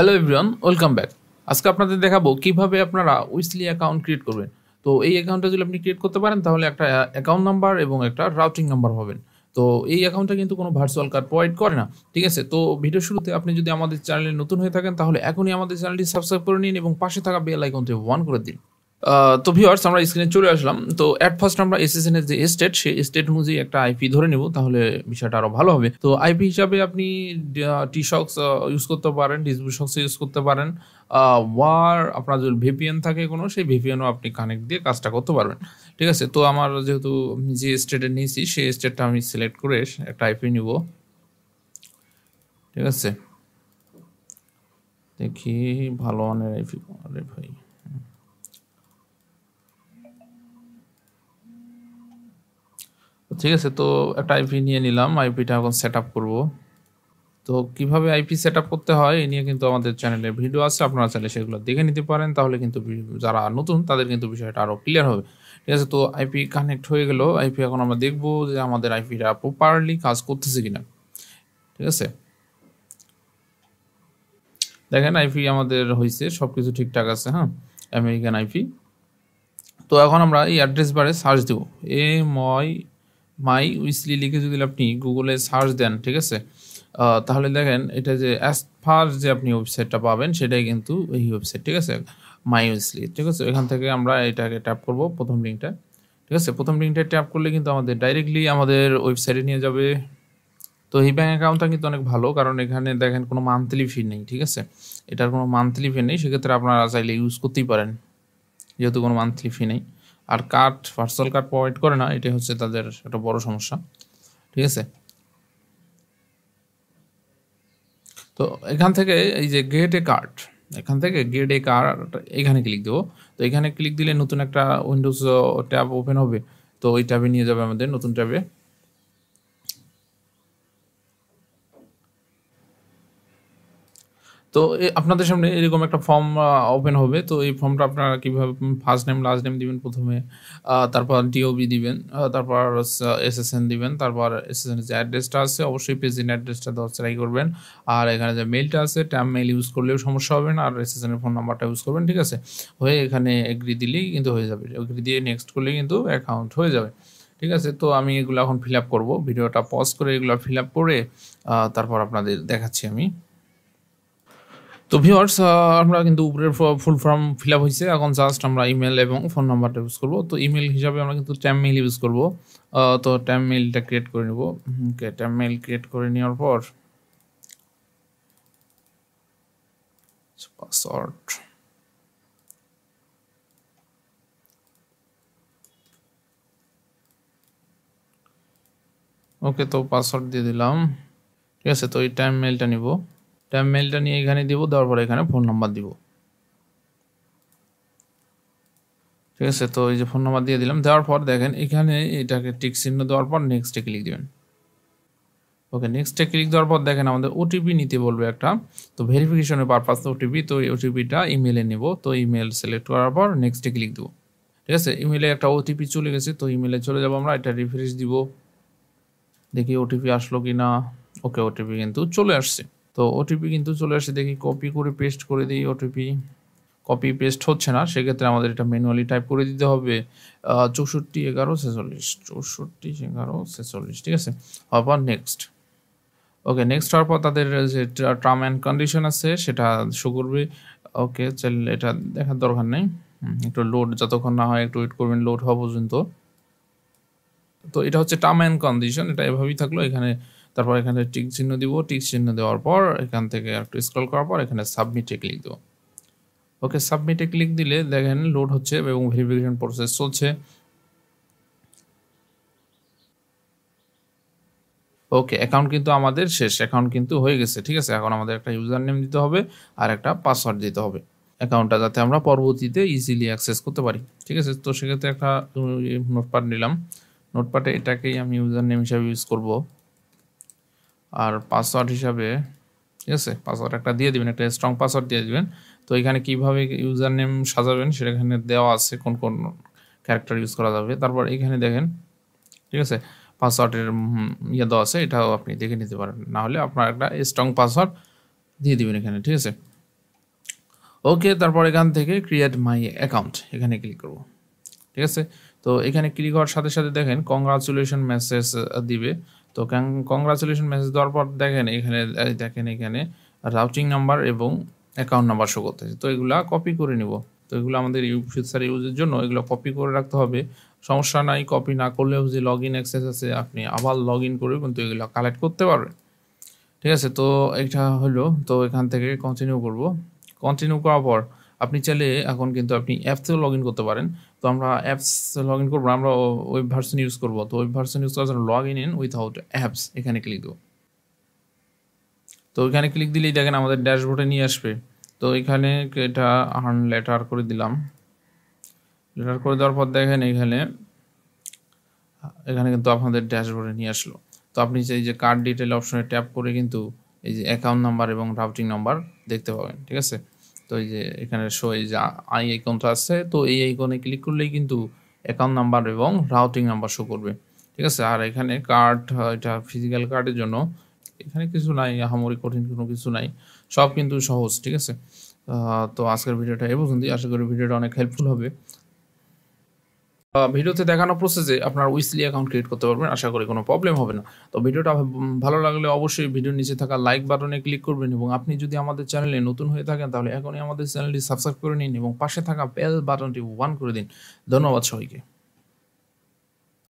Hello everyone, welcome back. আজকে আপনাদের দেখাবো কিভাবে আপনারা উইসলি অ্যাকাউন্ট ক্রিয়েট করবেন। তো এই অ্যাকাউন্টটা যদি আপনি ক্রিয়েট করতে পারেন তাহলে একটা অ্যাকাউন্ট নাম্বার এবং একটা রাউটিং নাম্বার পাবেন। তো এই অ্যাকাউন্টটা কিন্তু কোনো ভার্চুয়াল কার্ড প্রোভাইড করে না। ঠিক আছে? তো ভিডিও শুরুতে আপনি যদি আমাদের চ্যানেলে নতুন হয়ে থাকেন তাহলে এখনই আমাদের চ্যানেলটি সাবস্ক্রাইব করে নিন এবং পাশে থাকা বেল আইকনটি অন করে দিন। তো ভিউয়ার্স, আমরা স্ক্রিনে চলে আসলাম। তো এট ফার্স্ট আমরা এসএসএন এর যে স্টেট, সেই স্টেট অনুযায়ী একটা আইপি ধরে নেব, তাহলে বিষয়টা আরো ভালো হবে। তো আইপি হিসাবে আপনি টিশক্স ইউজ করতে পারেন, ডিসবুশক্স ইউজ করতে পারেন, ওয়ার আপনার যদি ভিপিএন থাকে কোনো, সেই ভিপিএনও আপনি কানেক্ট দিয়ে কাজটা করতে পারবেন। ঠিক আছে? তো আমার যেহেতু যে স্টেটে নিয়েছি সেই স্টেটটা আমি সিলেক্ট করে একটা আইপি নিব। ঠিক আছে, দেখি ভালো মানের আইপি। আরে ভাই, ঠিক আছে। তো একটা আইপি নিয়ে নিলাম, আইপিটা এখন সেট আপ করবো। তো কিভাবে আইপি সেট আপ করতে হয় এ নিয়ে কিন্তু আমাদের চ্যানেলে ভিডিও আছে, আপনারা চাইলে সেগুলো দেখে নিতে পারেন। তাহলে কিন্তু যারা নতুন তাদের কিন্তু বিষয়টা আরও ক্লিয়ার হবে। ঠিক আছে? তো আইপি কানেক্ট হয়ে গেল। আইপি এখন আমরা দেখব যে আমাদের আইপিটা প্রপারলি কাজ করতেছে কিনা। ঠিক আছে, দেখেন আইপি আমাদের হয়েছে, সব কিছু ঠিকঠাক আছে। হ্যাঁ, আমেরিকান আইপি। তো এখন আমরা এই অ্যাড্রেস বারে সার্চ দেবো, মাই উইসলি লিখে যদি আপনি গুগলে সার্চ দেন, ঠিক আছে, তাহলে দেখেন এটা যে অ্যাজ ফার্স্ট যে আপনি ওয়েবসাইটটা পাবেন সেটাই কিন্তু এই ওয়েবসাইট। ঠিক আছে, মাই উইসলি। ঠিক আছে, এখান থেকে আমরা এটাকে ট্যাপ করব, প্রথম লিঙ্কটা। ঠিক আছে, প্রথম লিঙ্কটা ট্যাপ করলে কিন্তু আমাদের ডাইরেক্টলি আমাদের ওয়েবসাইটে নিয়ে যাবে। তো এই ব্যাঙ্ক অ্যাকাউন্টটা কিন্তু অনেক ভালো, কারণ এখানে দেখেন কোনো মান্থলি ফি নেই। ঠিক আছে, এটার কোনো মান্থলি ফি নেই, সেক্ষেত্রে আপনারা চাইলে ইউজ করতেই পারেন যেহেতু কোনো মান্থলি ফি নেই। আর ভার্চুয়াল কার্ড প্রোভাইড করে না, এটাই হচ্ছে তাদের একটা বড় সমস্যা। ঠিক আছে, তো এখান থেকে এই যে গেট এ কার্ড, এখান থেকে গেট এ কার্ড এখানে ক্লিক দেবো। তো এখানে ক্লিক দিলে নতুন একটা উইন্ডোজ ট্যাব ওপেন হবে। তো ওই ট্যাবে নিয়ে যাবে আমাদের নতুন ট্যাবে। তো আপনাদের সামনে এরকম একটা ফর্ম ওপেন হবে। তো এই ফর্মটা আপনারা কীভাবে ফার্স্ট নেম লাস্ট নেম দিবেন প্রথমে, তারপর ডিওবি দিবেন, তারপর এসএসএন দিবেন, তারপর এসএসএন যে অ্যাড্রেসটা আছে অবশ্যই পেজিন অ্যাড্রেসটা দেওয়ার ট্রাই করবেন। আর এখানে যে মেইলটা আছে ট্যাম মেইল ইউজ করলেও সমস্যা হবে না, আর এসএসএন এর ফোন নাম্বারটা ইউজ করবেন। ঠিক আছে, হয়ে এখানে এগ্রি দিলেই কিন্তু হয়ে যাবে, এগ্রি দিয়ে নেক্সট করলেই কিন্তু অ্যাকাউন্ট হয়ে যাবে। ঠিক আছে, তো আমি এগুলো এখন ফিল আপ করবো, ভিডিওটা পজ করে এগুলো ফিল আপ করে তারপর আপনাদের দেখাচ্ছি আমি। তো ভিউয়ার্স, আমরা কিন্তু উপরের ফুল ফর্ম ফিল আপ হয়েছে। এখন জাস্ট আমরা ইমেল এবং ফোন নাম্বারটা ইউজ করবো। তো ইমেল হিসাবে আমরা কিন্তু ট্যাম মেইল ইউজ করবো। তো ট্যাম মেইলটা ক্রিয়েট করে নেব। ওকে, ট্যাম মেইল ক্রিয়েট করে নেওয়ার পর পাসওয়ার্ড, ওকে, তো পাসওয়ার্ড দিয়ে দিলাম। ঠিক আছে, তো এই ট্যাম মেইলটা নিব, ট্যাম মেইলটা নিয়ে এখানে দিব, দেওয়ার পর এখানে ফোন নাম্বার দিব। ঠিক আছে, তো এই যে ফোন নাম্বার দিয়ে দিলাম, দেওয়ার পর দেখেন এখানে এটাকে টিক চিহ্ন দেওয়ার পর নেক্সটে ক্লিক দিবেন। ওকে, নেক্সটে ক্লিক দেওয়ার পর দেখেন আমাদের ওটিপি নিতে বলবে একটা। তো ভেরিফিকেশনের পারপাস ওটিপি, তো এই ওটিপিটা ইমেলে নেব। তো ইমেল সিলেক্ট করার পর নেক্সটে ক্লিক দেবো। ঠিক আছে, ইমেলে একটা ওটিপি চলে গেছে, তো ইমেলে চলে যাব আমরা, এটা রিফ্রেশ দিব, দেখি ওটিপি আসলো কি না। ওকে, ওটিপি কিন্তু চলে আসছে। তো ওটিপি কিন্তু চলে আসছে, দেখি কপি করে পেস্ট করে দিই ওটিপি। কপি পেস্ট হচ্ছে না, সেক্ষেত্রে আমাদের এটা ম্যানুয়ালি টাইপ করে দিতে হবে 641146, 641146। ঠিক আছে, আবার নেক্সট। ওকে, নেক্সট হওয়ার পর তাদের যে টার্ম অ্যান্ড কন্ডিশন আছে সেটা শো করবে। ওকে, চাইলে এটা দেখার দরকার নেই, একটু লোড যতক্ষণ না হয় একটু ওয়েট করবেন লোড হওয়া পর্যন্ত। তো এটা হচ্ছে টার্ম অ্যান্ড কন্ডিশন, এটা এভাবেই থাকলো। এখানে তারপর এখানে টিক চিহ্ন দিব, টিক চিহ্ন দেওয়ার পর এখান থেকে একটু স্ক্রল করার পর এখানে সাবমিটে ক্লিক দেবো। ওকে, সাবমিটে ক্লিক দিলে দেখেন লোড হচ্ছে এবং ভেরিফিকেশন প্রসেস চলছে। ওকে, অ্যাকাউন্ট কিন্তু আমাদের শেষ, অ্যাকাউন্ট কিন্তু হয়ে গেছে। ঠিক আছে, এখন আমাদের একটা ইউজার নেম দিতে হবে আর একটা পাসওয়ার্ড দিতে হবে অ্যাকাউন্টটা যাতে আমরা পরবর্তীতে ইজিলি অ্যাক্সেস করতে পারি। ঠিক আছে, তো সেক্ষেত্রে একটা নোটপ্যাড নিলাম, নোটপ্যাডে এটাকেই আমি ইউজার নেম হিসাবে ইউজ করব, আর পাসওয়ার্ড হিসাবে, ঠিক আছে, পাসওয়ার্ড একটা দিয়ে দিবেন, একটা স্ট্রং পাসওয়ার্ড দিয়ে দিবেন। তো এখানে কীভাবে ইউজার নেম সাজাবেন সেটা এখানে দেওয়া আছে, কোন কোন ক্যারেক্টার ইউজ করা যাবে। তারপর এখানে দেখেন, ঠিক আছে, পাসওয়ার্ডের দেওয়া আছে, এটাও আপনি দেখে নিতে পারেন, না হলে আপনার একটা স্ট্রং পাসওয়ার্ড দিয়ে দিবেন এখানে। ঠিক আছে, ওকে, তারপর এখান থেকে ক্রিয়েট মাই অ্যাকাউন্ট এখানে ক্লিক করব। ঠিক আছে, তো এখানে ক্লিক হওয়ার সাথে সাথে দেখেন কংগ্রাচুলেশন মেসেজ দিবে। তো কংগ্রাচুলেশন মেসেজ দেওয়ার পর দেখেন এখানে রাউটিং নাম্বার এবং অ্যাকাউন্ট নাম্বার শো করতেছে। তো এগুলা কপি করে নিব। তো এগুলো আমাদের ফিউচার ইউজের জন্য এগুলো কপি করে রাখতে হবে। সমস্যা নাই, কপি না করলেও যে লগ ইন অ্যাক্সেস আছে আপনি আবার লগ ইন করে কিন্তু এগুলো কালেক্ট করতে পারবেন। ঠিক আছে, তো এটা হলো। তো এখান থেকে কন্টিনিউ করব। কন্টিনিউ করার পর আপনি চাইলে এখন কিন্তু আপনি অ্যাপসেও লগ ইন করতে পারেন। তো আমরা অ্যাপস লগ ইন করবো, আমরা ওয়েব ভার্সন ইউজ করবো। তো ওয়েব ভার্সন ইউজ করার জন্য লগ ইন উইথাউট অ্যাপস এখানে ক্লিক দেবো। তো এখানে ক্লিক দিলেই দেখেন আমাদের ড্যাশবোর্ডে নিয়ে আসবে। তো এখানে এটা আর্ন লেটার করে দিলাম। লেটার করে দেওয়ার পর দেখেন এখানে কিন্তু আপনাদের ড্যাশবোর্ডে নিয়ে আসলো। তো আপনি এই যে কার্ড ডিটেল অপশনে ট্যাপ করে কিন্তু এই যে অ্যাকাউন্ট নাম্বার এবং রাউটিং নাম্বার দেখতে পাবেন। ঠিক আছে, তো এই যে এখানে শো এই যে আই আইকনটা আছে, তো এই আইকনে ক্লিক করলেই কিন্তু অ্যাকাউন্ট নাম্বার এবং রাউটিং নাম্বার শো করবে। ঠিক আছে, আর এখানে কার্ড, এটা ফিজিক্যাল কার্ডের জন্য এখানে কিছু নাই, আহামরি কঠিন কোনো কিছু নাই, সব কিন্তু সহজ। ঠিক আছে, তো আজকের ভিডিওটা এ পর্যন্তই। আশা করি ভিডিওটা অনেক হেল্পফুল হবে। ভিডিওতে দেখানো প্রসেসে আপনার উইসলি অ্যাকাউন্ট ক্রিয়েট করতে পারবেন, আশা করি কোনো প্রবলেম হবে না। তো ভিডিওটা ভালো লাগলে অবশ্যই ভিডিওর নিচে থাকা লাইক বাটনে ক্লিক করবেন, এবং আপনি যদি আমাদের চ্যানেলে নতুন হয়ে থাকেন তাহলে এখনই আমাদের চ্যানেলটি সাবস্ক্রাইব করে নিন এবং পাশে থাকা বেল বাটনটি অন করে দিন। ধন্যবাদ সবাইকে।